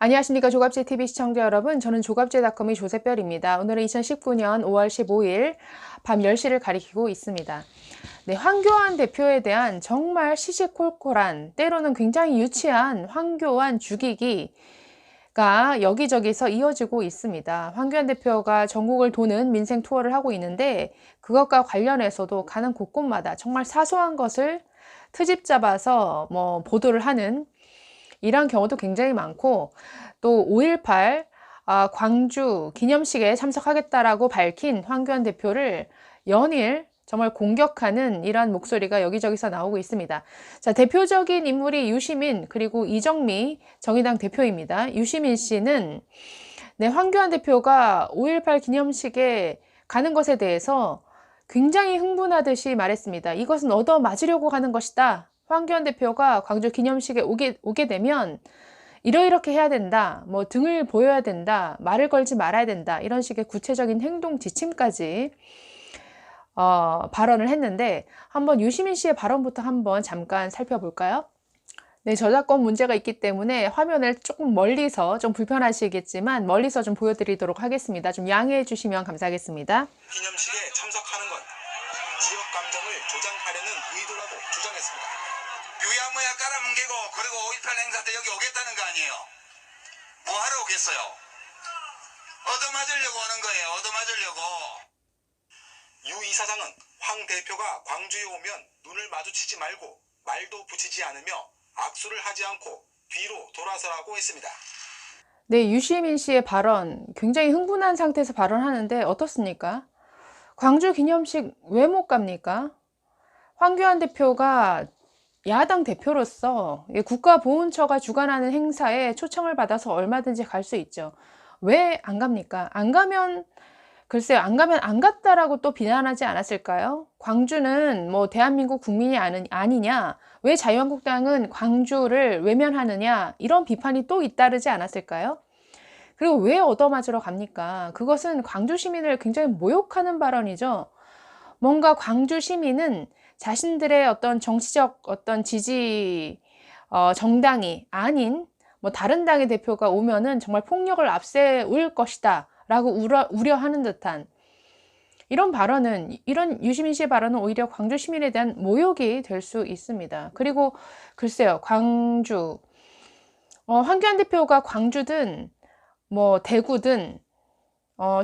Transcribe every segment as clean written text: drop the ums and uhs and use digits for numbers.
안녕하십니까 조갑제TV 시청자 여러분, 저는 조갑제닷컴의 조세별입니다. 오늘은 2019년 5월 15일 밤 10시를 가리키고 있습니다. 네, 황교안 대표에 대한 정말 시시콜콜한, 때로는 굉장히 유치한 황교안 죽이기가 여기저기서 이어지고 있습니다. 황교안 대표가 전국을 도는 민생 투어를 하고 있는데, 그것과 관련해서도 가는 곳곳마다 정말 사소한 것을 트집 잡아서 보도를 하는 이런 경우도 굉장히 많고, 또 5.18 광주 기념식에 참석하겠다라고 밝힌 황교안 대표를 연일 정말 공격하는 이러한 목소리가 여기저기서 나오고 있습니다. 자, 대표적인 인물이 유시민 그리고 이정미 정의당 대표입니다. 유시민 씨는 황교안 대표가 5.18 기념식에 가는 것에 대해서 굉장히 흥분하듯이 말했습니다. 이것은 얻어맞으려고 하는 것이다. 황교안 대표가 광주 기념식에 오게 되면 이렇게 해야 된다, 등을 보여야 된다, 말을 걸지 말아야 된다, 이런 식의 구체적인 행동 지침까지 발언을 했는데, 한번 유시민 씨의 발언부터 한번 잠깐 살펴볼까요? 네, 저작권 문제가 있기 때문에 화면을 조금 멀리서, 좀 불편하시겠지만 멀리서 좀 보여드리도록 하겠습니다. 좀 양해해 주시면 감사하겠습니다. 기념식에 참석하는 건 지역 감정을 조장하려는 의도라고 주장했습니다. 유야무야 깔아뭉개고 그리고 5.18 행사 때 여기 오겠다는 거 아니에요? 뭐하러 오겠어요? 얻어맞으려고 오는 거예요. 얻어맞으려고. 유 이사장은 황 대표가 광주에 오면 눈을 마주치지 말고 말도 붙이지 않으며 악수를 하지 않고 뒤로 돌아서라고 했습니다. 네, 유시민 씨의 발언, 굉장히 흥분한 상태에서 발언하는데 어떻습니까? 광주 기념식 왜 못 갑니까? 황교안 대표가 야당 대표로서 국가보훈처가 주관하는 행사에 초청을 받아서 얼마든지 갈 수 있죠. 왜 안 갑니까? 안 가면, 글쎄요, 안 가면 안 갔다라고 또 비난하지 않았을까요? 광주는 대한민국 국민이 아니냐? 왜 자유한국당은 광주를 외면하느냐? 이런 비판이 또 잇따르지 않았을까요? 그리고 왜 얻어맞으러 갑니까? 그것은 광주 시민을 굉장히 모욕하는 발언이죠. 뭔가 광주 시민은 자신들의 어떤 정치적 지지 정당이 아닌 다른 당의 대표가 오면은 정말 폭력을 앞세울 것이다 라고 우려하는 듯한 이런 발언은, 이런 유시민 씨의 발언은 오히려 광주 시민에 대한 모욕이 될 수 있습니다. 그리고 글쎄요, 광주 황교안 대표가 광주든 대구든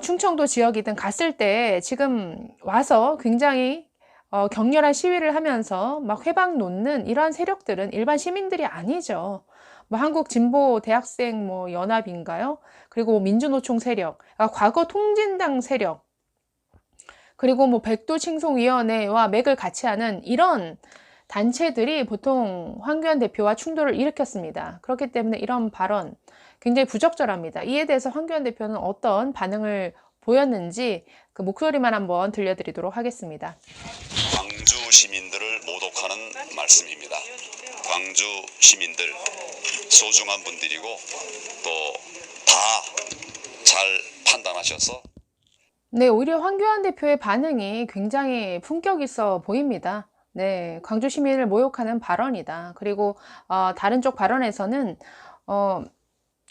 충청도 지역이든 갔을 때 지금 와서 굉장히 격렬한 시위를 하면서 막 회방 놓는 이러한 세력들은 일반 시민들이 아니죠. 한국 진보 대학생 연합인가요? 그리고 민주노총 세력, 과거 통진당 세력, 그리고 백두칭송위원회와 맥을 같이 하는 이런 단체들이 보통 황교안 대표와 충돌을 일으켰습니다. 그렇기 때문에 이런 발언 굉장히 부적절합니다. 이에 대해서 황교안 대표는 어떤 반응을 보였는지 그 목소리만 한번 들려드리도록 하겠습니다. 광주 시민들을 모독하는 말씀입니다. 광주 시민들 소중한 분들이고 또 다 잘 판단하셔서 네, 오히려 황교안 대표의 반응이 굉장히 품격 있어 보입니다. 네, 광주 시민을 모욕하는 발언이다. 그리고 다른 쪽 발언에서는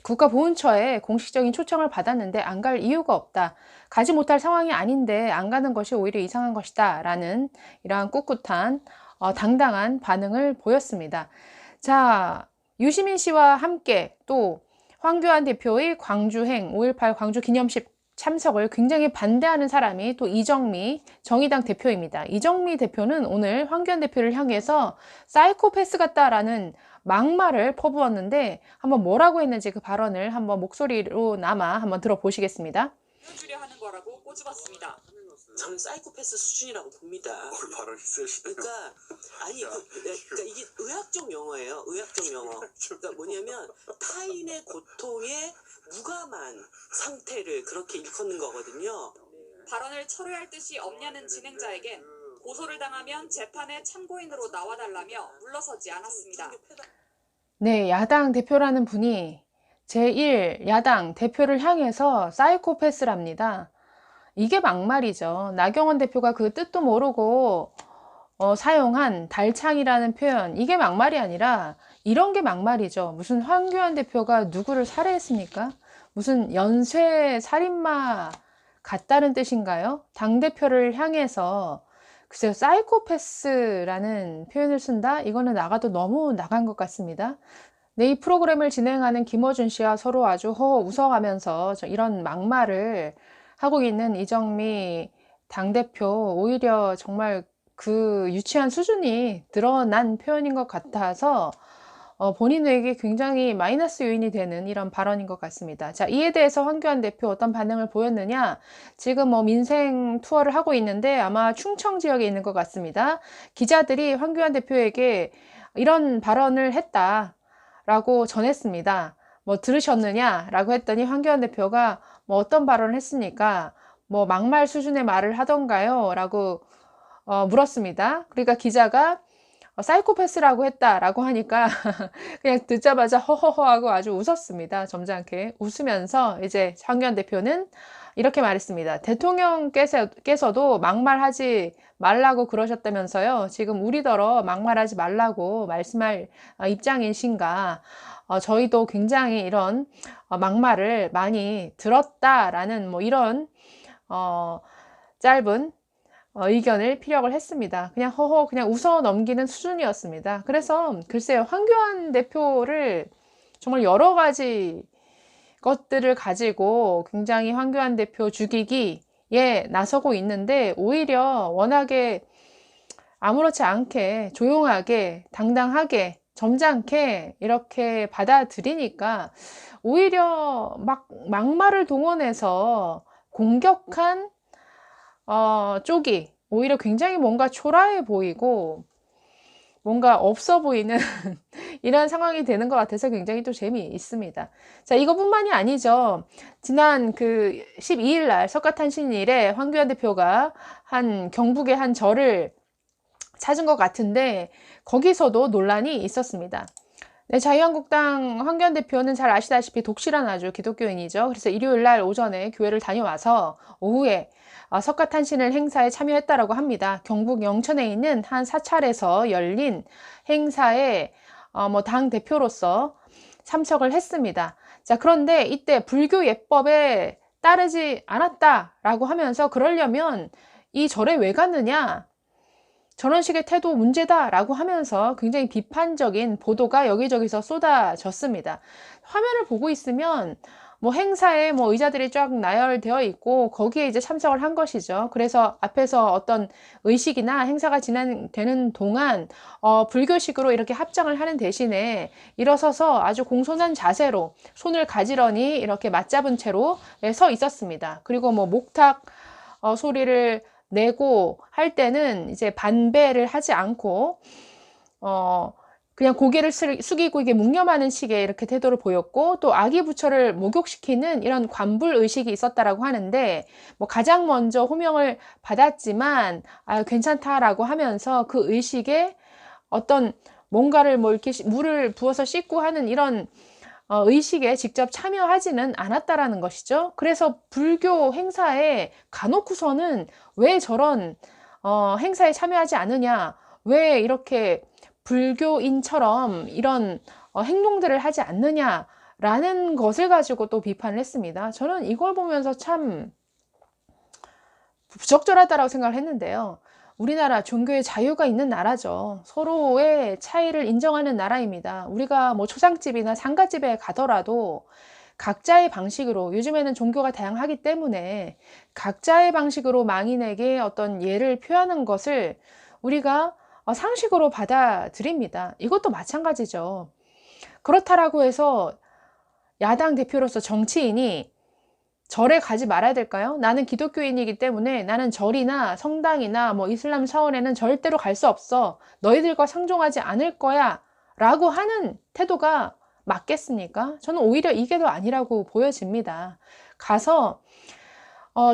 국가보훈처에 공식적인 초청을 받았는데 안 갈 이유가 없다. 가지 못할 상황이 아닌데 안 가는 것이 오히려 이상한 것이다. 라는 이러한 꿋꿋한 당당한 반응을 보였습니다. 자, 유시민 씨와 함께 또 황교안 대표의 광주행 5.18 광주 기념식 참석을 굉장히 반대하는 사람이 또 이정미 정의당 대표입니다. 이정미 대표는 오늘 황교안 대표를 향해서 사이코패스 같다라는 막말을 퍼부었는데 한번 뭐라고 했는지 그 발언을 한번 목소리로나마 한번 들어보시겠습니다. 보여주려 하는 거라고 꼬집었습니다. 저는 사이코패스 수준이라고 봅니다. 발언이 세시네요. 그러니까 아니 그러니까 이게 의학적 용어예요. 의학적 용어. 그러니까 뭐냐면 타인의 고통에 무감한 상태를 그렇게 일컫는 거거든요. 발언을 철회할 뜻이 없냐는 진행자에겐 고소를 당하면 재판에 참고인으로 나와달라며 물러서지 않았습니다. 네, 야당 대표라는 분이 제1야당 대표를 향해서 사이코패스랍니다. 이게 막말이죠. 나경원 대표가 그 뜻도 모르고 사용한 달창이라는 표현, 이게 막말이 아니라 이런 게 막말이죠. 무슨 황교안 대표가 누구를 살해했습니까? 무슨 연쇄 살인마 같다는 뜻인가요? 당대표를 향해서 글쎄요, 사이코패스라는 표현을 쓴다? 이거는 나가도 너무 나간 것 같습니다. 네, 이 프로그램을 진행하는 김어준 씨와 서로 아주 허허 웃어가면서 이런 막말을 하고 있는 이정미 당대표, 오히려 정말 그 유치한 수준이 드러난 표현인 것 같아서 본인에게 굉장히 마이너스 요인이 되는 이런 발언인 것 같습니다. 자, 이에 대해서 황교안 대표 어떤 반응을 보였느냐? 지금 뭐 민생 투어를 하고 있는데 아마 충청 지역에 있는 것 같습니다. 기자들이 황교안 대표에게 이런 발언을 했다라고 전했습니다. 뭐 들으셨느냐? 라고 했더니 황교안 대표가 뭐 어떤 발언을 했습니까? 뭐 막말 수준의 말을 하던가요? 라고 물었습니다. 그러니까 기자가 사이코패스라고 했다라고 하니까 그냥 듣자마자 허허허 하고 아주 웃었습니다. 점잖게 웃으면서 이제 황교안 대표는 이렇게 말했습니다. 대통령께서도 막말하지 말라고 그러셨다면서요. 지금 우리더러 막말하지 말라고 말씀할 입장이신가. 저희도 굉장히 이런 막말을 많이 들었다라는 뭐 이런 짧은 의견을 피력을 했습니다. 그냥 허허 그냥 웃어 넘기는 수준이었습니다. 그래서 글쎄요, 황교안 대표를 정말 여러 가지 것들을 가지고 굉장히 황교안 대표 죽이기에 나서고 있는데 오히려 워낙에 아무렇지 않게 조용하게 당당하게 점잖게 이렇게 받아들이니까 오히려 막말을 동원해서 공격한 쪽이 오히려 굉장히 뭔가 초라해 보이고 뭔가 없어 보이는 이런 상황이 되는 것 같아서 굉장히 또 재미있습니다. 자, 이것뿐만이 아니죠. 지난 그 12일 날 석가탄신일에 황교안 대표가 경북의 한 절을 찾은 것 같은데 거기서도 논란이 있었습니다. 네, 자유한국당 황교안 대표는 잘 아시다시피 독실한 아주 기독교인이죠. 그래서 일요일 날 오전에 교회를 다녀와서 오후에 석가탄신일 행사에 참여했다라고 합니다. 경북 영천에 있는 한 사찰에서 열린 행사에 당 대표로서 참석을 했습니다. 자, 그런데 이때 불교 예법에 따르지 않았다라고 하면서 그러려면 이 절에 왜 갔느냐? 저런 식의 태도 문제다라고 하면서 굉장히 비판적인 보도가 여기저기서 쏟아졌습니다. 화면을 보고 있으면 뭐 행사에 뭐 의자들이 쫙 나열되어 있고 거기에 이제 참석을 한 것이죠. 그래서 앞에서 어떤 의식이나 행사가 진행되는 동안 불교식으로 이렇게 합장을 하는 대신에 일어서서 아주 공손한 자세로 손을 가지런히 이렇게 맞잡은 채로 서 있었습니다. 그리고 뭐 목탁 소리를 내고 할 때는 이제 반배를 하지 않고 그냥 고개를 숙이고 이게 묵념하는 식의 이렇게 태도를 보였고 또 아기 부처를 목욕시키는 이런 관불 의식이 있었다라고 하는데 뭐 가장 먼저 호명을 받았지만 괜찮다라고 하면서 그 의식에 어떤 뭔가를 뭐 이렇게 물을 부어서 씻고 하는 이런 의식에 직접 참여하지는 않았다라는 것이죠. 그래서 불교 행사에 가놓고서는 왜 저런 행사에 참여하지 않느냐, 왜 이렇게 불교인처럼 이런 행동들을 하지 않느냐라는 것을 가지고 또 비판을 했습니다. 저는 이걸 보면서 참 부적절하다라고 생각을 했는데요. 우리나라 종교의 자유가 있는 나라죠. 서로의 차이를 인정하는 나라입니다. 우리가 뭐 초상집이나 상가집에 가더라도 각자의 방식으로, 요즘에는 종교가 다양하기 때문에 각자의 방식으로 망인에게 어떤 예를 표하는 것을 우리가 상식으로 받아들입니다. 이것도 마찬가지죠. 그렇다라고 해서 야당 대표로서 정치인이 절에 가지 말아야 될까요? 나는 기독교인이기 때문에 나는 절이나 성당이나 뭐 이슬람 사원에는 절대로 갈 수 없어. 너희들과 상종하지 않을 거야. 라고 하는 태도가 맞겠습니까? 저는 오히려 이게 더 아니라고 보여집니다. 가서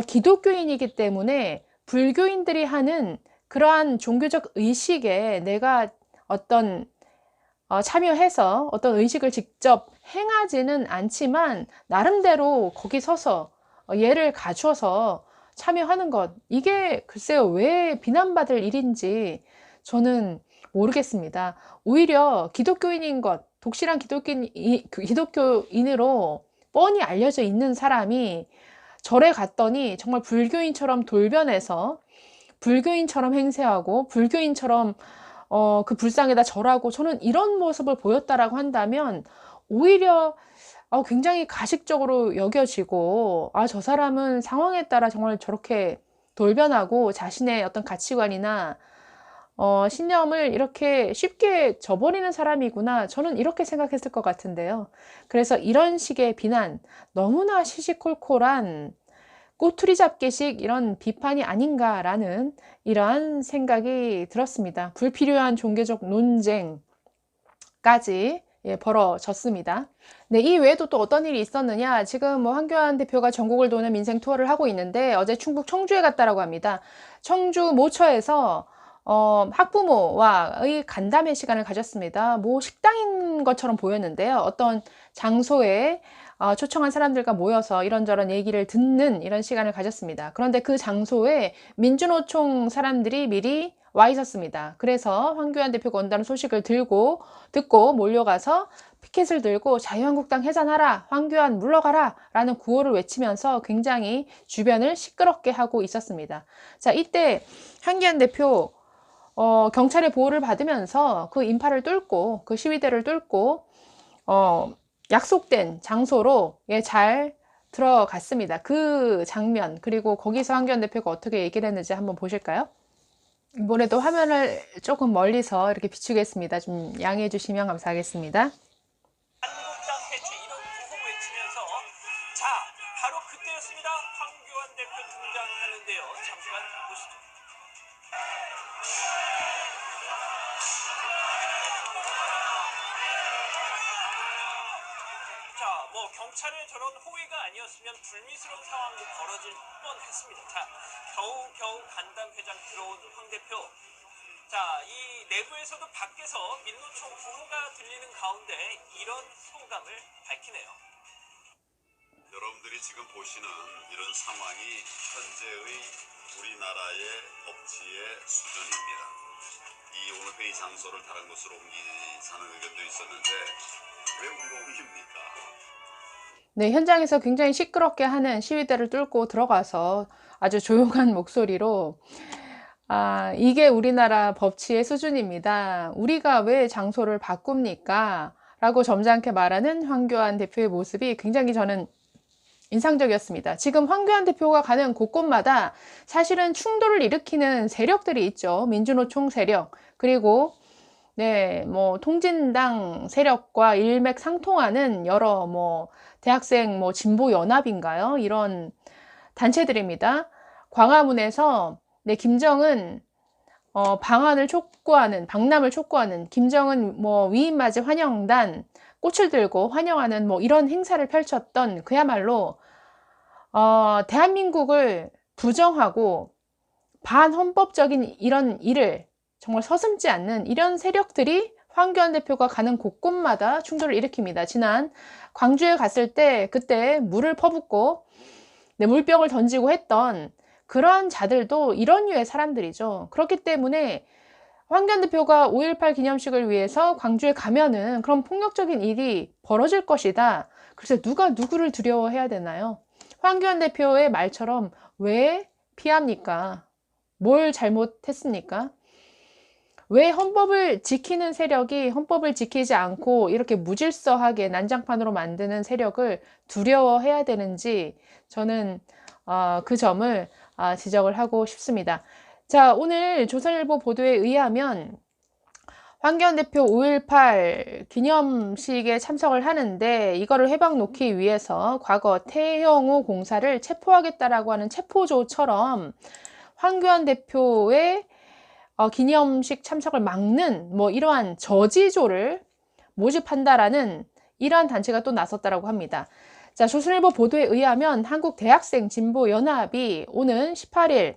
기독교인이기 때문에 불교인들이 하는 그러한 종교적 의식에 내가 어떤 참여해서 어떤 의식을 직접 행하지는 않지만 나름대로 거기 서서 예를 갖춰서 참여하는 것, 이게 글쎄요 왜 비난받을 일인지 저는 모르겠습니다. 오히려 기독교인인 것, 독실한 기독교인으로 뻔히 알려져 있는 사람이 절에 갔더니 정말 불교인처럼 돌변해서 불교인처럼 행세하고 불교인처럼 그 불상에다 절하고, 저는 이런 모습을 보였다라고 한다면 오히려 굉장히 가식적으로 여겨지고, 저 사람은 상황에 따라 정말 저렇게 돌변하고 자신의 어떤 가치관이나 신념을 이렇게 쉽게 저버리는 사람이구나, 저는 이렇게 생각했을 것 같은데요. 그래서 이런 식의 비난, 너무나 시시콜콜한 꼬투리 잡기식 이런 비판이 아닌가라는 이러한 생각이 들었습니다. 불필요한 종교적 논쟁까지 벌어졌습니다. 네, 이 외에도 또 어떤 일이 있었느냐, 지금 뭐 황교안 대표가 전국을 도는 민생 투어를 하고 있는데 어제 충북 청주에 갔다라고 합니다. 청주 모처에서 학부모와의 간담회 시간을 가졌습니다. 뭐 식당인 것처럼 보였는데요. 어떤 장소에 초청한 사람들과 모여서 이런저런 얘기를 듣는 이런 시간을 가졌습니다. 그런데 그 장소에 민주노총 사람들이 미리 와 있었습니다. 그래서 황교안 대표가 온다는 소식을 듣고 몰려가서 피켓을 들고 자유한국당 해산하라, 황교안 물러가라 라는 구호를 외치면서 굉장히 주변을 시끄럽게 하고 있었습니다. 자, 이때 황교안 대표 경찰의 보호를 받으면서 그 인파를 뚫고, 그 시위대를 뚫고 약속된 장소로 잘 들어갔습니다. 그 장면, 그리고 거기서 황교안 대표가 어떻게 얘기를 했는지 한번 보실까요? 이번에도 화면을 조금 멀리서 이렇게 비추겠습니다. 좀 양해해 주시면 감사하겠습니다. 한국당 해체 이런 구호 외치면서, 자, 바로 그때였습니다. 황교안 대표 등장하는데요. 잠시만 보시죠. 자, 뭐 경찰의 저런 호의가 아니었으면 불미스러운 상황도 벌어질 뻔했습니다. 자, 겨우 간담회장 들어온 황 대표. 자, 이 내부에서도 밖에서 민노총 구호가 들리는 가운데 이런 소감을 밝히네요. 여러분들이 지금 보시는 이런 상황이 현재의 우리나라의 법치의 수준입니다. 이 오늘 회의 장소를 다른 곳으로 옮기자는 의견도 있었는데 왜 우리가 옮깁니까? 네, 현장에서 굉장히 시끄럽게 하는 시위대를 뚫고 들어가서 아주 조용한 목소리로 이게 우리나라 법치의 수준입니다. 우리가 왜 장소를 바꿉니까? 라고 점잖게 말하는 황교안 대표의 모습이 굉장히 저는 인상적이었습니다. 지금 황교안 대표가 가는 곳곳마다 사실은 충돌을 일으키는 세력들이 있죠. 민주노총 세력, 그리고 뭐 통진당 세력과 일맥상통하는 여러 대학생 진보 연합인가요? 이런 단체들입니다. 광화문에서 김정은 방남을 촉구하는 김정은 위임 맞이 환영단 꽃을 들고 환영하는 이런 행사를 펼쳤던, 그야말로 대한민국을 부정하고 반헌법적인 이런 일을 정말 서슴지 않는 이런 세력들이 황교안 대표가 가는 곳곳마다 충돌을 일으킵니다. 지난 광주에 갔을 때 그때 물을 퍼붓고 물병을 던지고 했던 그러한 자들도 이런 류의 사람들이죠. 그렇기 때문에 황교안 대표가 5.18 기념식을 위해서 광주에 가면은 그런 폭력적인 일이 벌어질 것이다. 그래서 누가 누구를 두려워해야 되나요? 황교안 대표의 말처럼 왜 피합니까? 뭘 잘못했습니까? 왜 헌법을 지키는 세력이 헌법을 지키지 않고 이렇게 무질서하게 난장판으로 만드는 세력을 두려워해야 되는지, 저는 그 점을 지적을 하고 싶습니다. 자, 오늘 조선일보 보도에 의하면 황교안 대표 5.18 기념식에 참석을 하는데 이거를 회방 놓기 위해서 과거 태영호 공사를 체포하겠다라고 하는 체포조처럼 황교안 대표의 기념식 참석을 막는 이러한 저지조를 모집한다라는 이러한 단체가 또 나섰다라고 합니다. 자, 조선일보 보도에 의하면 한국대학생 진보연합이 오는 18일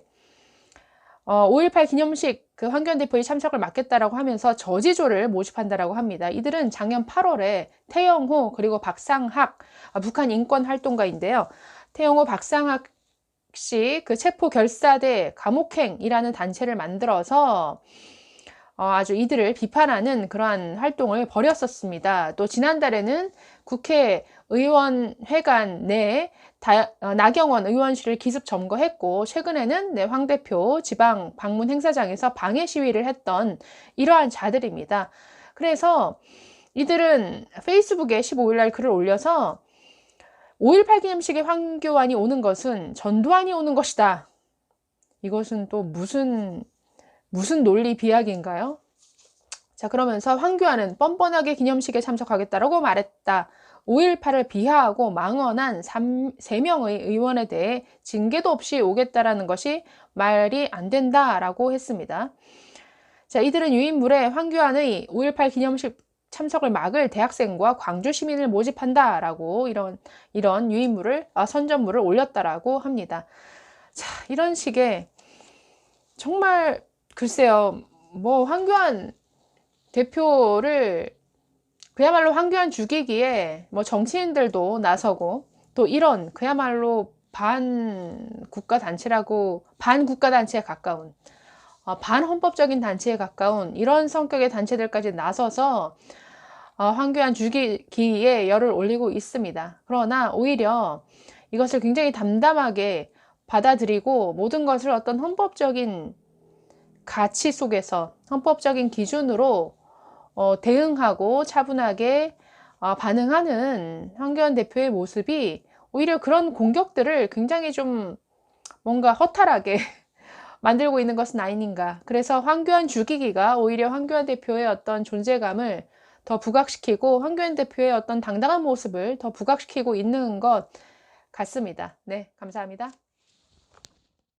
5.18 기념식 황교안 대표의 참석을 막겠다라고 하면서 저지조를 모집한다라고 합니다. 이들은 작년 8월에 태영호 그리고 박상학 북한 인권활동가인데요. 태영호 박상학 씨 체포 결사대 감옥행이라는 단체를 만들어서 아주 이들을 비판하는 그러한 활동을 벌였었습니다. 또 지난달에는 국회의원회관 내에 나경원 의원실을 기습 점거했고, 최근에는 황 대표 지방 방문 행사장에서 방해 시위를 했던 이러한 자들입니다. 그래서 이들은 페이스북에 15일 날 글을 올려서 5.18 기념식에 황교안이 오는 것은 전두환이 오는 것이다. 이것은 또 무슨 논리 비약인가요? 자, 그러면서 황교안은 뻔뻔하게 기념식에 참석하겠다라고 말했다. 5.18을 비하하고 망언한 3명의 의원에 대해 징계도 없이 오겠다라는 것이 말이 안 된다라고 했습니다. 자, 이들은 유인물에 황교안의 5.18 기념식 참석을 막을 대학생과 광주 시민을 모집한다라고 이런 유인물을 선전물을 올렸다라고 합니다. 자, 이런 식의 정말 글쎄요, 뭐 황교안 대표를 그야말로 황교안 죽이기에 뭐 정치인들도 나서고, 또 이런 그야말로 반국가 단체에 가까운 반헌법적인 단체에 가까운 이런 성격의 단체들까지 나서서 황교안 죽이기에 열을 올리고 있습니다. 그러나 오히려 이것을 굉장히 담담하게 받아들이고 모든 것을 어떤 헌법적인 가치 속에서 헌법적인 기준으로 대응하고 차분하게 반응하는 황교안 대표의 모습이 오히려 그런 공격들을 굉장히 좀 뭔가 허탈하게 만들고 있는 것은 아닌가. 그래서 황교안 죽이기가 오히려 황교안 대표의 어떤 존재감을 더 부각시키고 황교안 대표의 어떤 당당한 모습을 더 부각시키고 있는 것 같습니다. 네, 감사합니다.